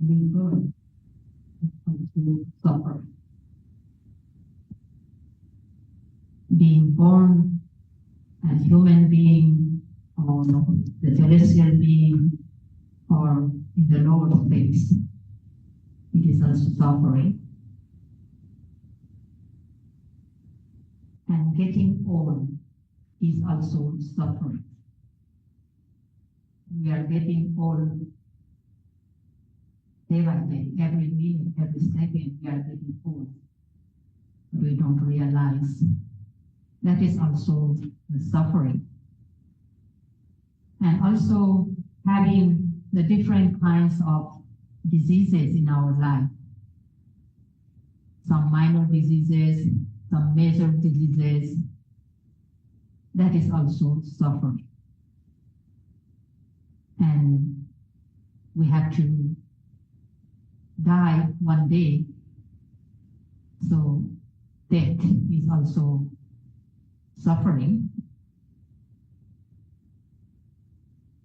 rebirth into suffering. Being born as human being, or the celestial being, or in the lower space, it is also suffering. And getting old is also suffering. We are getting old day by day, every minute, every second, we are getting old. But we don't realize that is also the suffering. And also having the different kinds of diseases in our life. Some minor diseases, some major diseases. That is also suffering. And we have to die one day. So death is also suffering.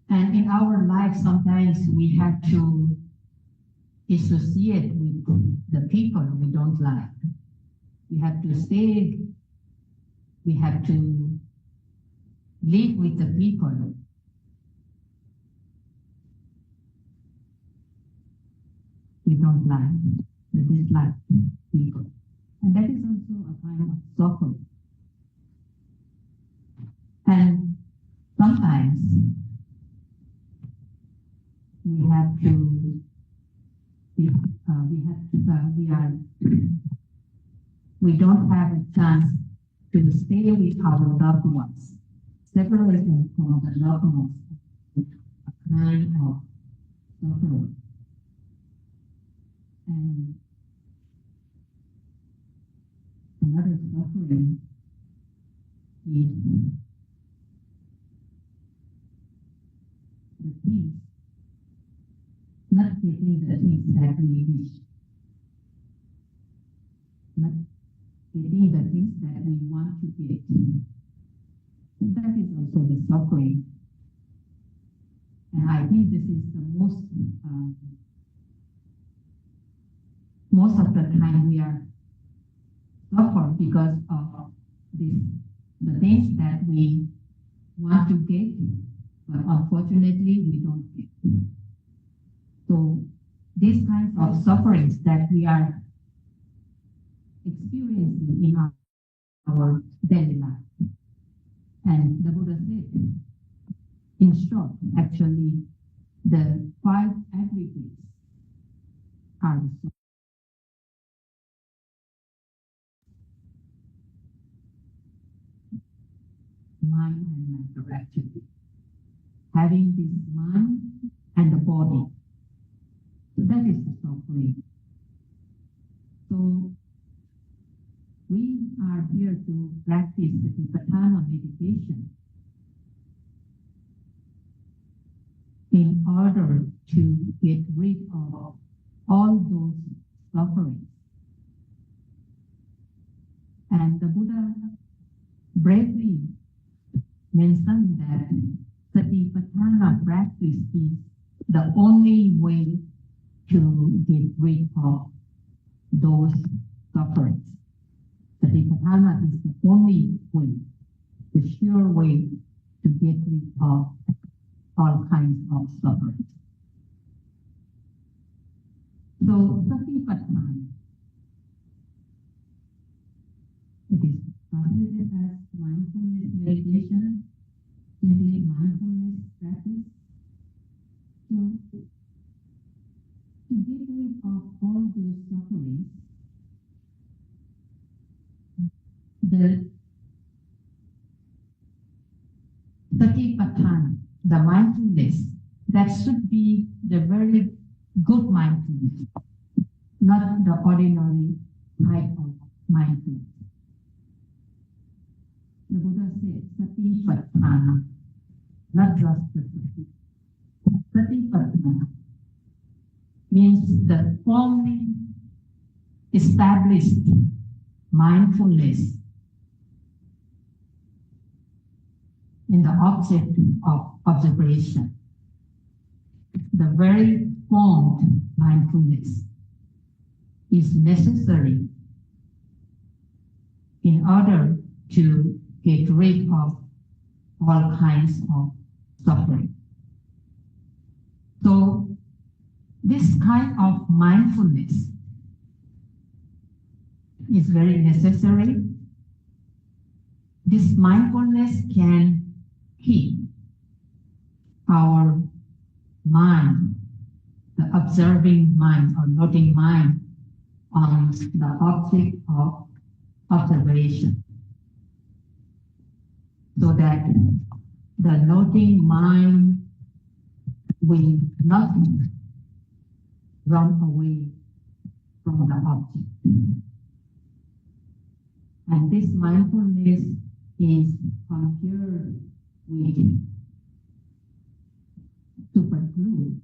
And in our life, sometimes we have to associate with the people we don't like. We have to stay, we have to live with the people we don't like, the dislike people. And that is also a kind of suffering. And sometimes we don't have a chance to stay with our loved ones, separate them from the loved ones, a kind of suffering. And another suffering is the things, not getting the things that we wish, not getting the things that we want to get. That is also the suffering. And I think this is the most of the time we are suffer because of the things that we want to get, but unfortunately we don't get. So these kinds of sufferings that we are experiencing in our daily life. And the Buddha said, in short, actually, the 5 aggregates are the suffering. Mind and matter, actually. Having this mind and the body. So that is the suffering. So we are here to practice the Vipassana meditation in order to get rid of all those sufferings. And the Buddha bravely mentioned that Satipatthana practice is the only way to get rid of those sufferings. Satipatthana is the only way, the sure way to get rid of all kinds of suffering. So Satipatthana, it is translated as mindfulness meditation, simply mindfulness practice. So to get rid of all those sufferings, the Satipatthana, the mindfulness, that should be the very good mindfulness, not the ordinary type of mindfulness. The Buddha said Satipatthana, not just the Sati. Satipatthana means the firmly established mindfulness in the object of observation. the very formed mindfulness is necessary in order to get rid of all kinds of suffering. So this kind of mindfulness is very necessary. This mindfulness can keep our mind, the observing mind or noting mind, on the object of observation, so that the noting mind will not run away from the object. And this mindfulness is compared with super glue.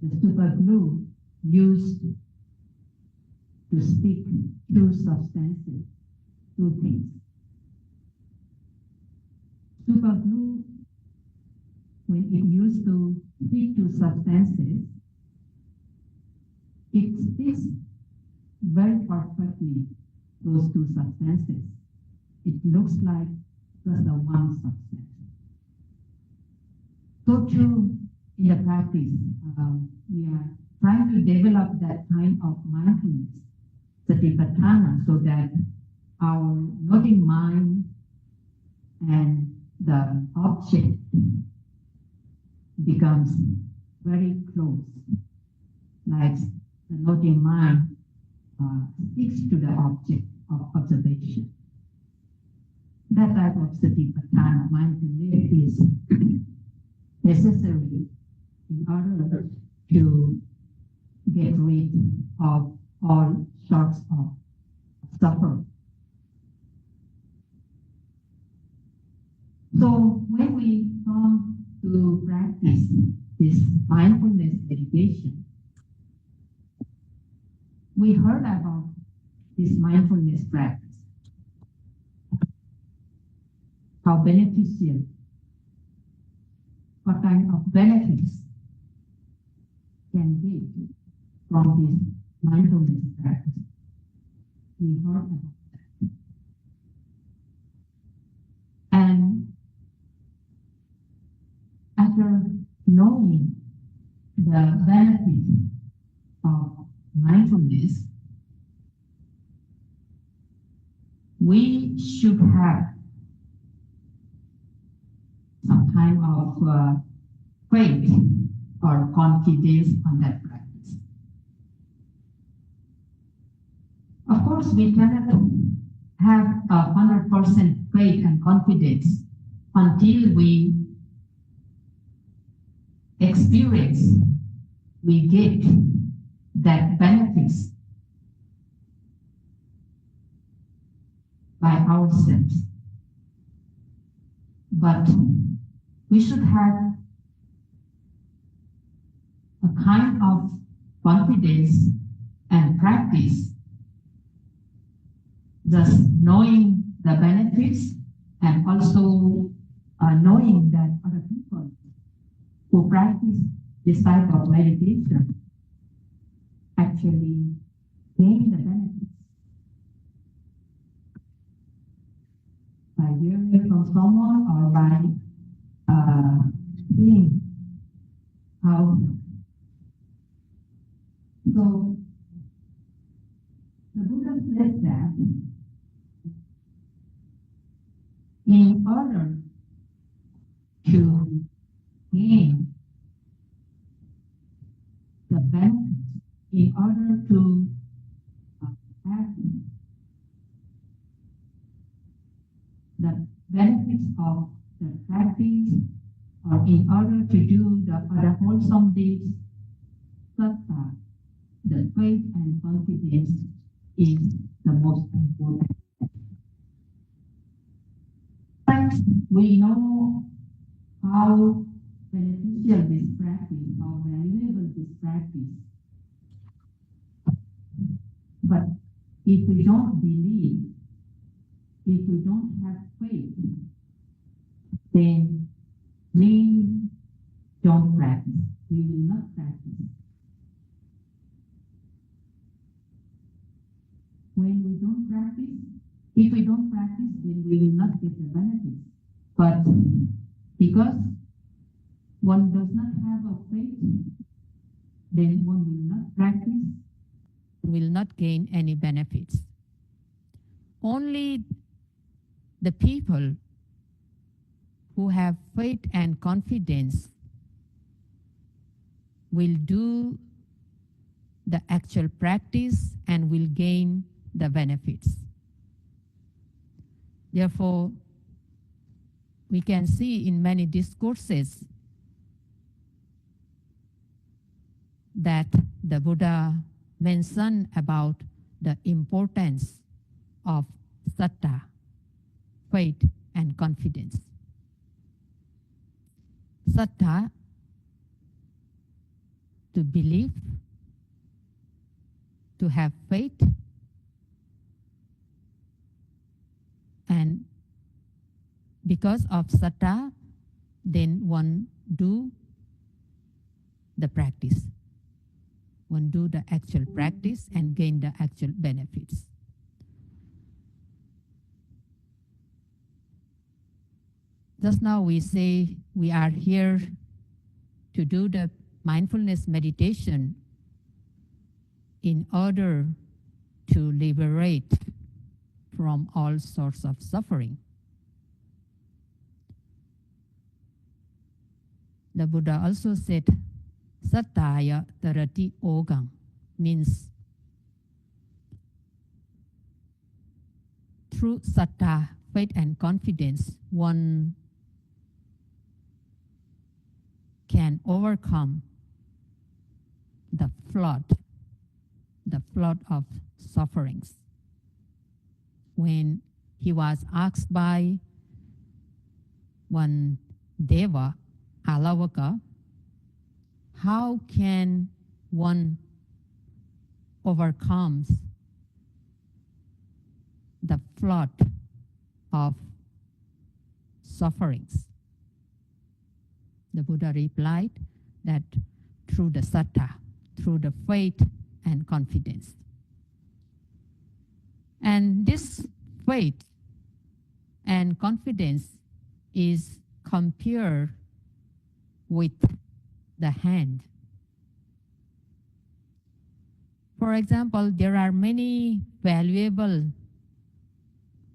The super glue used to stick two substances, two things. Super glue, when it used to stick to substances, it sticks very perfectly those two substances. It looks like just the one substance. So too, in the practice, we are trying to develop that kind of mindfulness, satipatthana, so that our noting mind and the object becomes very close, like the noting mind sticks to the object of observation. That type of satipatthana, mindfulness, is necessary in order to get rid of all sorts of suffering. So when we come to practice this mindfulness meditation, we heard about this mindfulness practice, how beneficial, what kind of benefits can get from this mindfulness practice. We heard about that. And after knowing the benefits of mindfulness, we should have some kind of faith or confidence on that practice. Of course, we cannot have 100% faith and confidence until we experience, we get that benefits by ourselves. But we should have a kind of confidence and practice, just knowing the benefits and also knowing that other people who practice this type of meditation actually gain the benefits by hearing from someone or by seeing how. So the Buddha said that in order to gain the benefits, in order to have the benefits of the practice, or in order to do the other wholesome deeds, Saddha, the faith and confidence, is the most important. We know how beneficial this practice, how valuable this practice. But if we don't believe, if we don't have faith, then we don't practice. practice. When we don't practice, if we don't practice, then we will not get the benefits. But because one does not have a faith, then one will not practice, will not gain any benefits. Only the people who have faith and confidence will do the actual practice and will gain the benefits. Therefore, we can see in many discourses that the Buddha mentioned about the importance of saddha, faith and confidence. Saddha, to believe, to have faith, and because of saddha, then one do the practice. One do the actual practice and gain the actual benefits. Just now we say we are here to do the mindfulness meditation in order to liberate from all sorts of suffering. The Buddha also said, Sattaya tarati ogang, means through saddha, faith and confidence, one can overcome the flood of sufferings. When he was asked by one Deva, Alavaka, how can one overcome the flood of sufferings? The Buddha replied that through the saddha, through the faith and confidence. And this faith and confidence is compared with the hand. For example, there are many valuable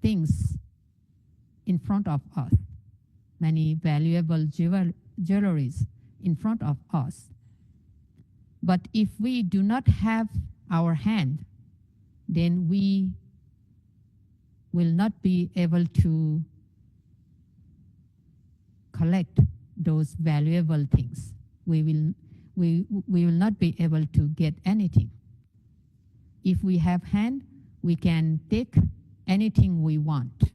things in front of us, many valuable jewelries in front of us. But if we do not have our hand, then we will not be able to collect those valuable things. We will not be able to get anything. If we have hand, we can take anything we want.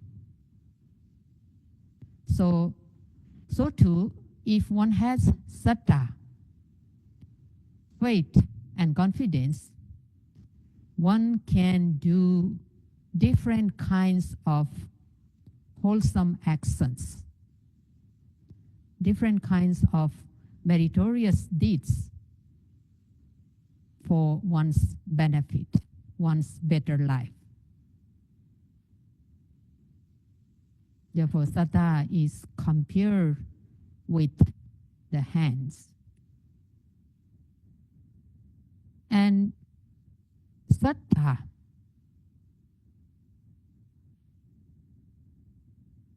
So too, if one has saddha, faith and confidence, one can do different kinds of wholesome actions, different kinds of meritorious deeds for one's benefit, one's better life. Therefore, saddha is compared with the hands. And saddha,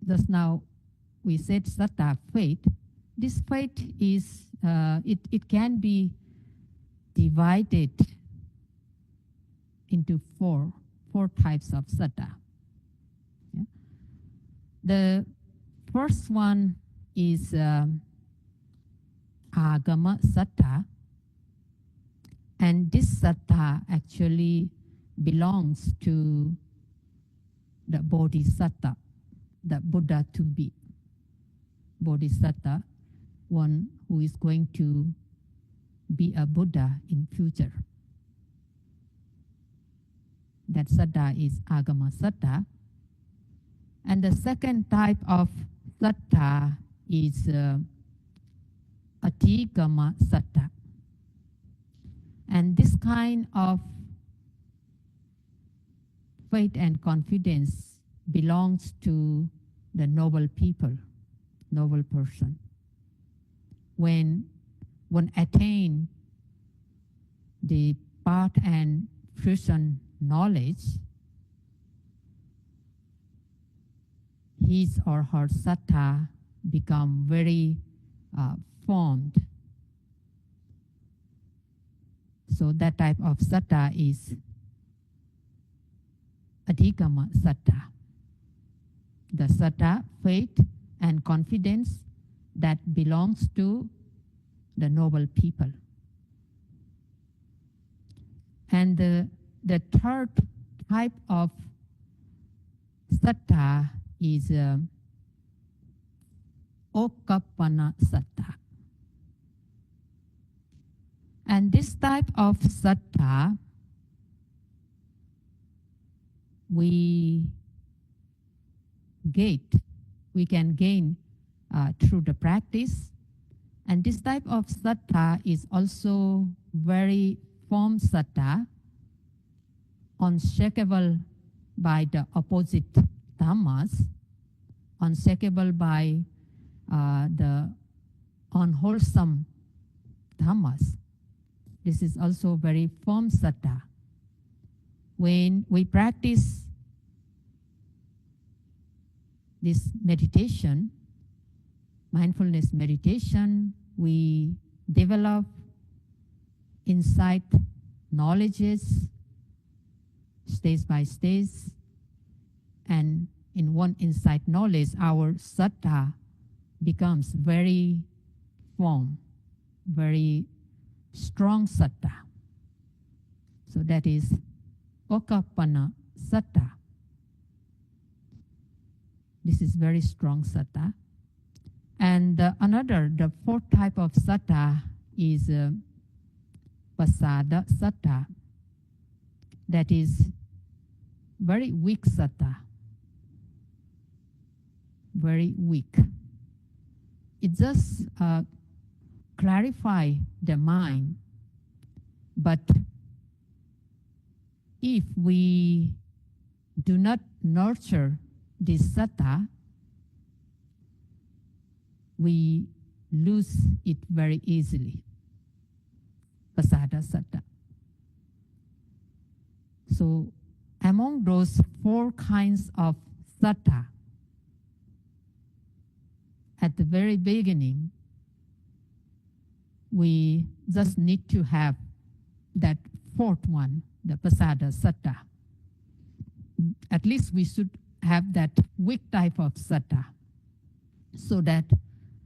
just now we said saddha, faith. This faith is, it can be divided into four types of saddha. Yeah? The first one is agama saddha, and this saddha actually belongs to the bodhisattva, the Buddha to be. Bodhisattva, one who is going to be a Buddha in future. That saddha is agama saddha. And the second type of saddha is atigama saddha. kind of faith and confidence belongs to the noble people, noble person. When one attain the path and fruition knowledge, his or her saddha become very formed. So that type of saddha is adhikama saddha. The saddha, faith and confidence that belongs to the noble people. And the third type of saddha is okappana saddha. And this type of saddha we can gain through the practice. And this type of saddha is also very firm saddha, unshakable by the opposite dhammas, unshakable by the unwholesome dhammas. This is also very firm saddha. When we practice this meditation, mindfulness meditation, we develop insight knowledges stage by stage, and in one insight knowledge, our saddha becomes very firm, very strong saddha. So that is okappana saddha. This is very strong saddha. And the fourth type of saddha is pasada saddha. That is very weak saddha. Very weak. It just clarify the mind. But if we do not nurture this saddha, we lose it very easily. Pasada saddha. So among those four kinds of saddha, at the very beginning, we just need to have that fourth one, the pasada saddha. At least we should have that weak type of saddha, so that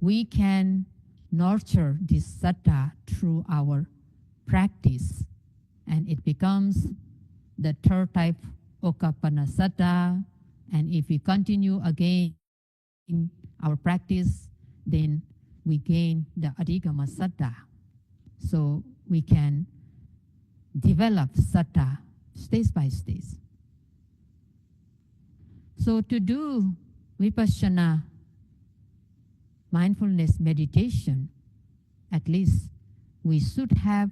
we can nurture this saddha through our practice, and it becomes the third type, okappana saddha. And if we continue again in our practice, then we gain the adhikama saddha. So we can develop saddha stage by stage. So to do vipassana mindfulness meditation, at least we should have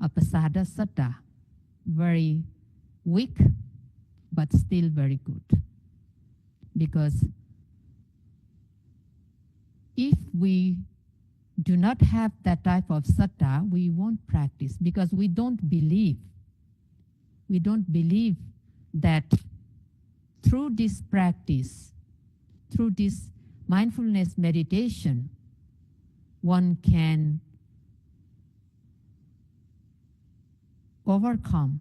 a pasada saddha, very weak, but still very good. Because if we do not have that type of saddha, we won't practice, because we don't believe. We don't believe that through this practice, through this mindfulness meditation, one can overcome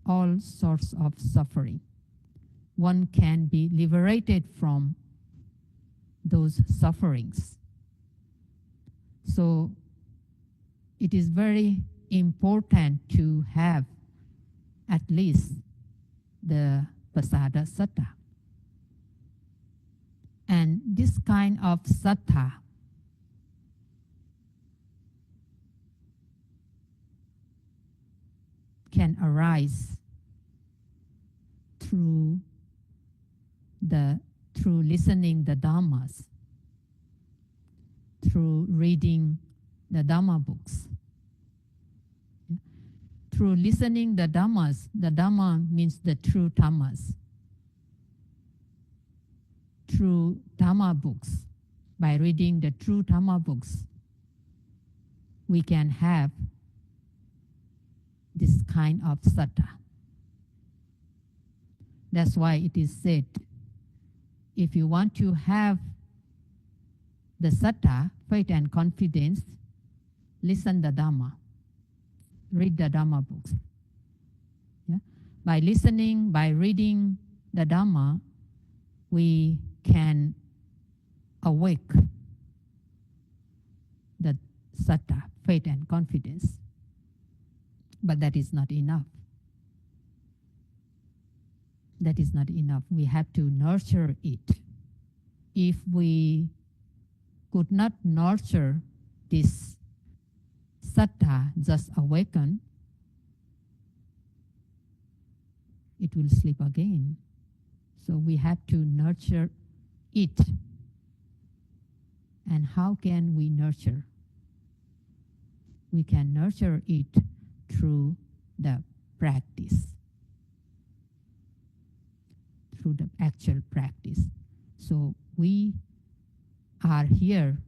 all sorts of suffering. One can be liberated from those sufferings. So it is very important to have at least the pasada saddha. And this kind of saddha can arise through listening the dhammas, through reading the dhamma books, through listening the Dhammas. The Dhamma means the true Dhammas. Through Dhamma books, by reading the true Dhamma books, we can have this kind of saddha. That's why it is said, if you want to have the saddha, faith and confidence, listen the Dhamma. Read the Dhamma books. Yeah? By listening, by reading the Dhamma, we can awake the saddha, faith and confidence. But that is not enough. That is not enough. We have to nurture it. If we could not nurture this saddha just awaken, it will sleep again. So we have to nurture it. And how can we nurture? We can nurture it through the practice, through the actual practice. So we are here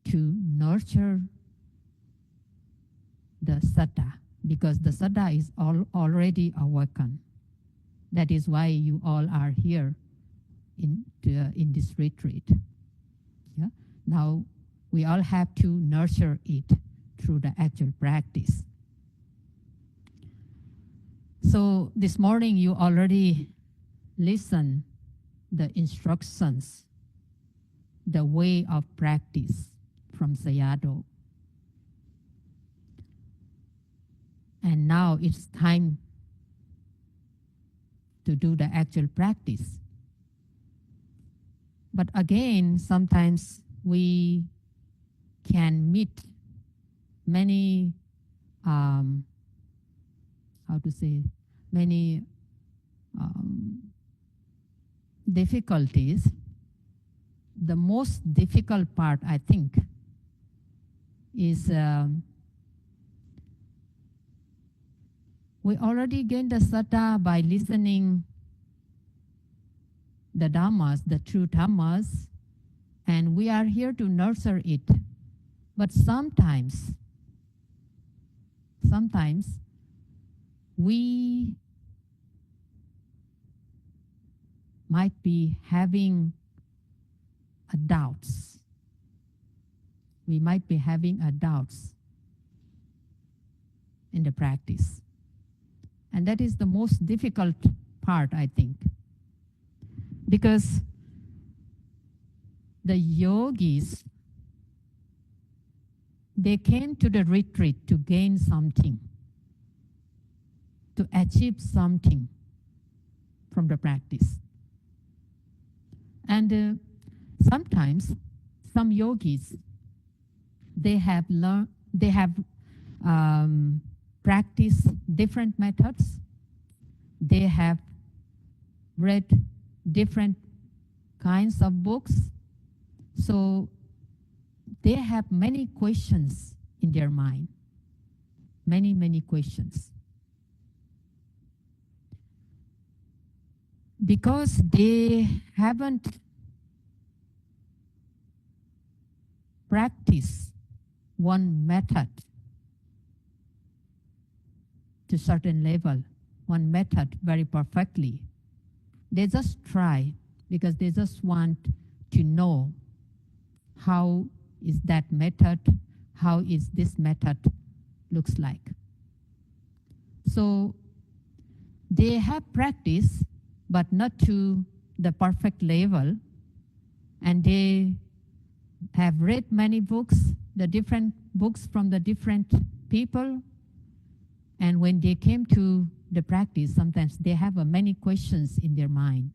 to nurture the saddha, because the saddha is already awakened. That is why you all are here in this retreat. Yeah? Now we all have to nurture it through the actual practice. So this morning you already listened the instructions, the way of practice from Sayadaw. And now it's time to do the actual practice. But again, sometimes we can meet many, many difficulties. The most difficult part, I think, is we already gained the saddha by listening the Dhammas, the true Dhammas, and we are here to nurture it. But sometimes we might be having doubts. We might be having doubts in the practice. And that is the most difficult part, I think. Because the yogis, they came to the retreat to gain something, to achieve something from the practice. And sometimes some yogis, they have practiced different methods. They have read different kinds of books. So they have many questions in their mind. Many questions. Because they haven't practiced one method to certain level, one method very perfectly. They just try because they just want to know how is that method, how is this method looks like. So they have practice, but not to the perfect level. And they have read many books, the different books from the different people. And when they came to the practice, sometimes they have many questions in their mind.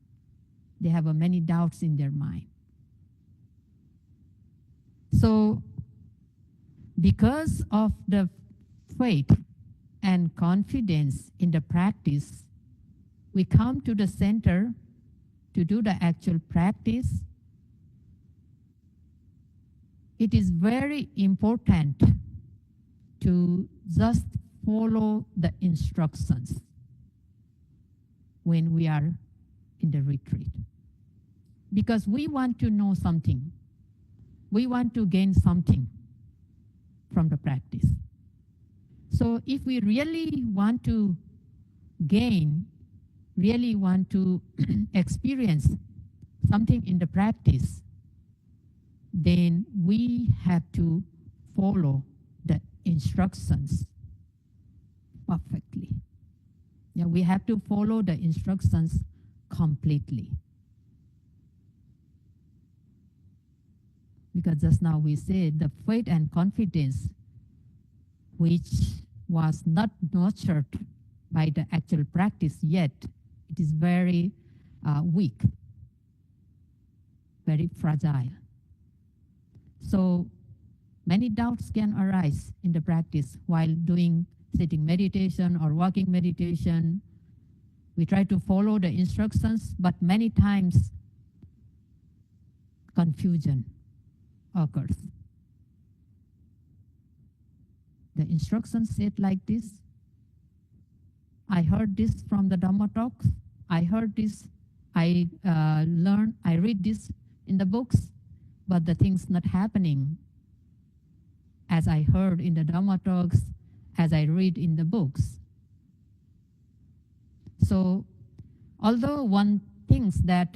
They have many doubts in their mind. So because of the faith and confidence in the practice, we come to the center to do the actual practice. It is very important to just follow the instructions when we are in the retreat. Because we want to know something. We want to gain something from the practice. So if we really want to gain, really want to experience something in the practice, then we have to follow the instructions perfectly. Yeah, we have to follow the instructions completely. Because just now we said the faith and confidence which was not nurtured by the actual practice yet, it is very weak, very fragile. So many doubts can arise in the practice while doing sitting meditation or walking meditation. We try to follow the instructions, but many times confusion occurs. The instructions said like this. I heard this from the Dhamma talks. I heard this. I read this in the books, but the things not happening as I heard in the Dhamma talks, as I read in the books. So, although one thinks that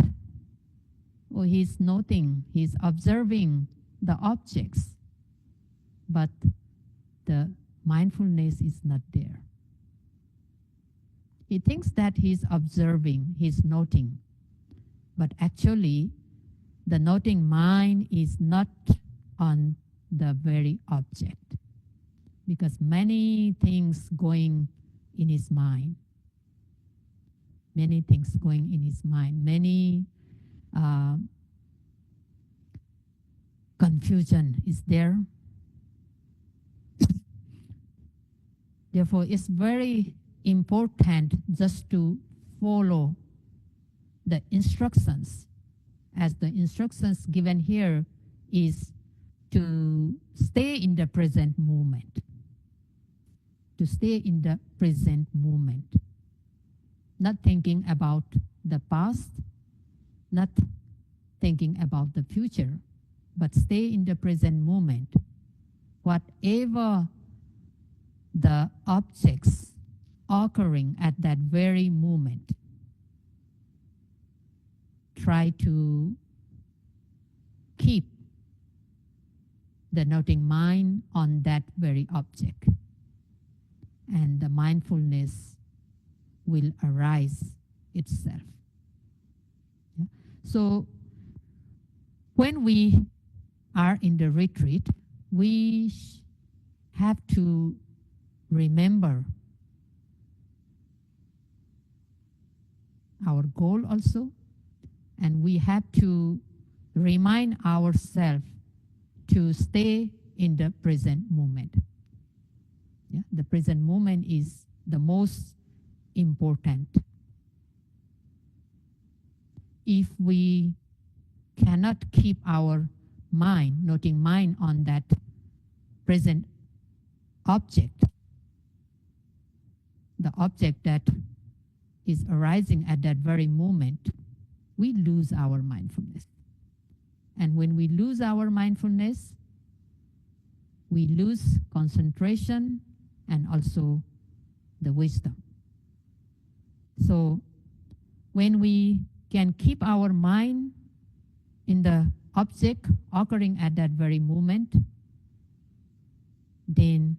he's noting, he's observing the objects, but the mindfulness is not there. He thinks that he's observing, he's noting, but actually the noting mind is not on the very object, because many things going in his mind, many things going in his mind, many confusion is there. Therefore, it's very important just to follow the instructions, as the instructions given here is to stay in the present moment, to stay in the present moment, not thinking about the past, not thinking about the future, but stay in the present moment. Whatever the objects occurring at that very moment, try to keep the noting mind on that very object, and the mindfulness will arise itself. Yeah? So when we are in the retreat, we have to remember our goal also, and we have to remind ourselves to stay in the present moment. Yeah? The present moment is the most important. If we cannot keep our mind, noting mind on that present object, the object that is arising at that very moment, we lose our mindfulness. And when we lose our mindfulness, we lose concentration and also the wisdom. So when we can keep our mind in the object occurring at that very moment, then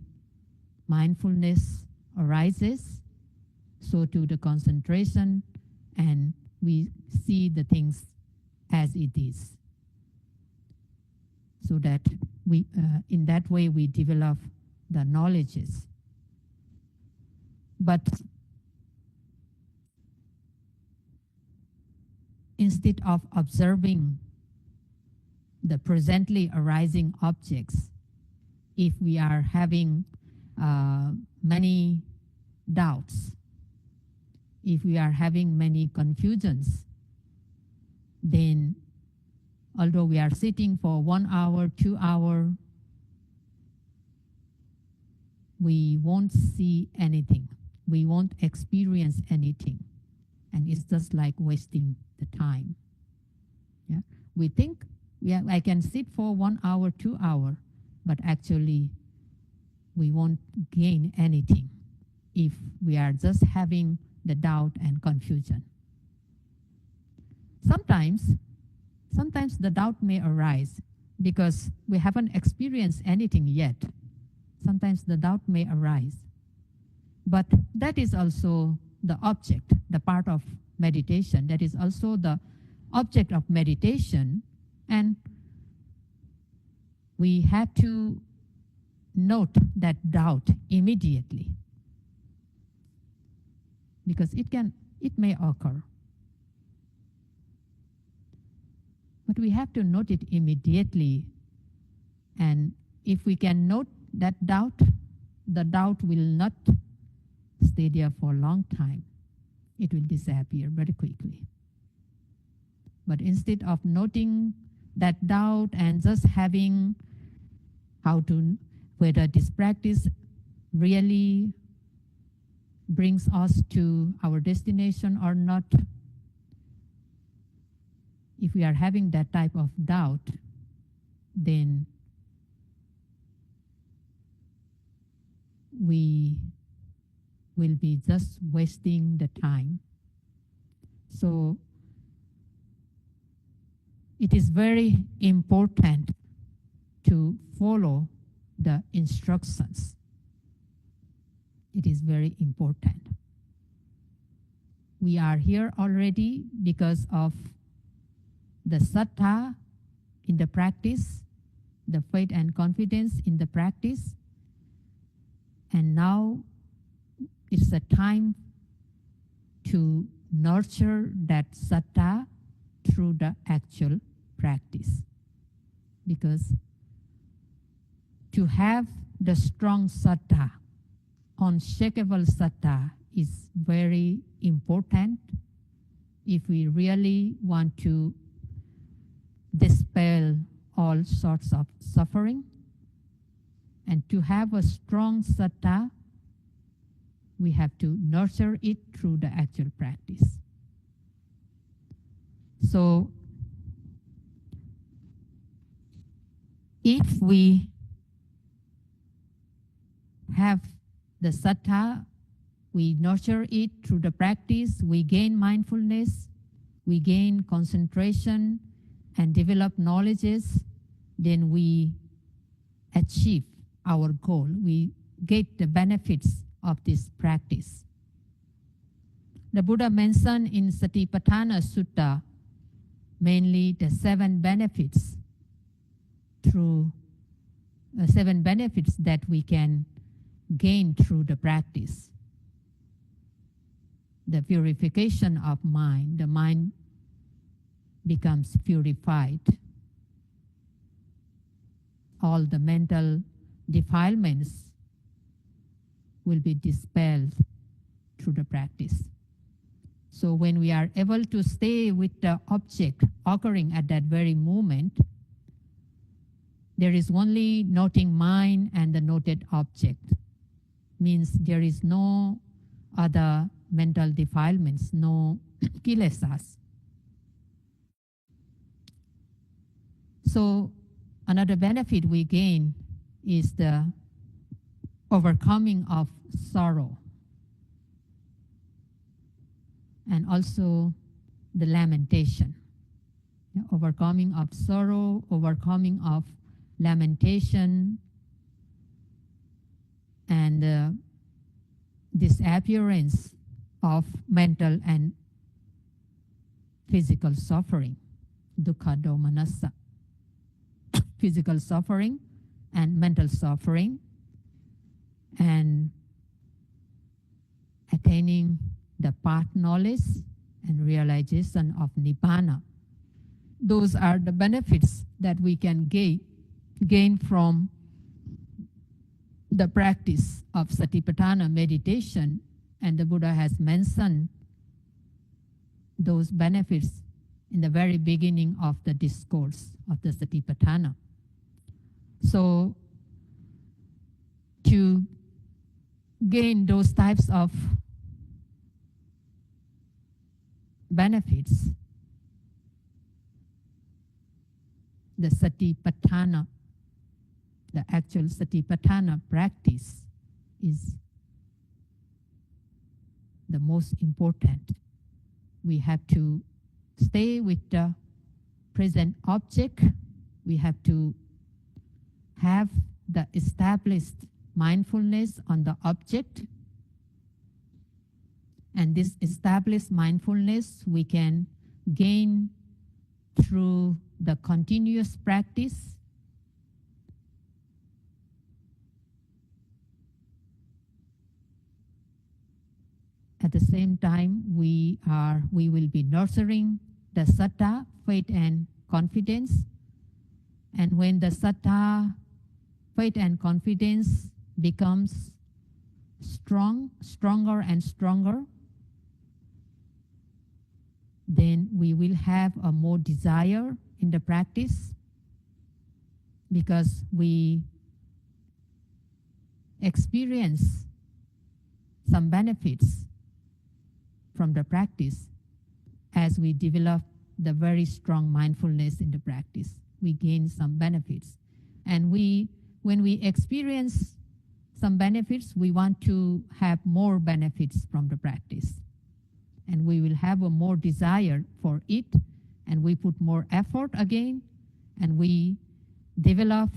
mindfulness arises, so too the concentration, and we see the things as it is. So that we, in that way, we develop the knowledges. But instead of observing the presently arising objects, if we are having many doubts, if we are having many confusions, then although we are sitting for 1 hour, 2 hours, we won't see anything. We won't experience anything. And it's just like wasting the time. Yeah? We think, yeah, I can sit for 1 hour, 2 hours, but actually we won't gain anything if we are just having the doubt and confusion. Sometimes the doubt may arise because we haven't experienced anything yet. Sometimes the doubt may arise. But that is also the object, the part of meditation. That is also the object of meditation. And we have to note that doubt immediately, because it may occur. But we have to note it immediately. And if we can note that doubt, the doubt will not stay there for a long time. It will disappear very quickly. But instead of noting that doubt and just having whether this practice really brings us to our destination or not, if we are having that type of doubt, then we will be just wasting the time. So it is very important to follow the instructions. It is very important. We are here already because of the saddha in the practice, the faith and confidence in the practice. And now it's a time to nurture that saddha through the actual practice. Because to have the strong saddha, unshakable saddha, is very important if we really want to dispel all sorts of suffering. And to have a strong saddha, we have to nurture it through the actual practice. So if we have the saddha, we nurture it through the practice, we gain mindfulness, we gain concentration and develop knowledges, then we achieve our goal. We get the benefits of this practice. The Buddha mentioned in Satipatthana Sutta mainly the 7 benefits that we can gain through the practice. The purification of mind, the mind becomes purified. All the mental defilements will be dispelled through the practice. So when we are able to stay with the object occurring at that very moment, there is only noting mind and the noted object. Means there is no other mental defilements, no kilesas. So another benefit we gain is the overcoming of sorrow, and also the lamentation. Yeah, overcoming of sorrow, overcoming of lamentation, and disappearance of mental and physical suffering, dukkha domanassa, physical suffering and mental suffering, and attaining the path knowledge and realization of nibbana. Those are the benefits that we can gain from the practice of Satipatthana meditation, and the Buddha has mentioned those benefits in the very beginning of the discourse of the Satipatthana. So to gain those types of benefits, the satipatthana, the actual satipatthana practice is the most important. We have to stay with the present object. We have to have the established mindfulness on the object. And this established mindfulness we can gain through the continuous practice. At the same time, we will be nurturing the saddha, faith and confidence. And when the saddha, faith and confidence becomes stronger and stronger, then we will have a more desire in the practice, because we experience some benefits from the practice. As we develop the very strong mindfulness in the practice, we gain some benefits. And when we experience some benefits, we want to have more benefits from the practice. And we will have a more desire for it, and we put more effort again, and we develop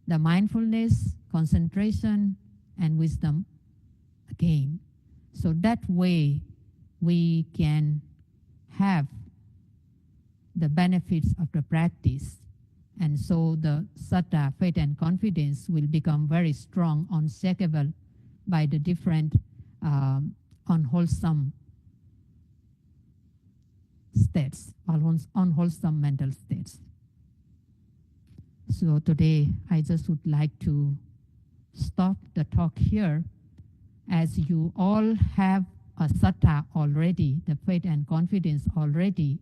the mindfulness, concentration, and wisdom again. So that way we can have the benefits of the practice. And so the saddha, faith and confidence will become very strong, unshakable by the different unwholesome states, unwholesome mental states. So today I just would like to stop the talk here, as you all have a saddha already, the faith and confidence already.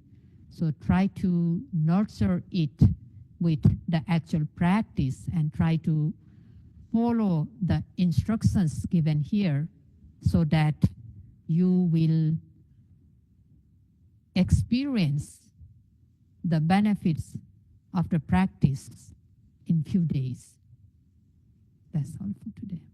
So try to nurture it with the actual practice and try to follow the instructions given here, so that you will experience the benefits of the practice in few days. That's all for today.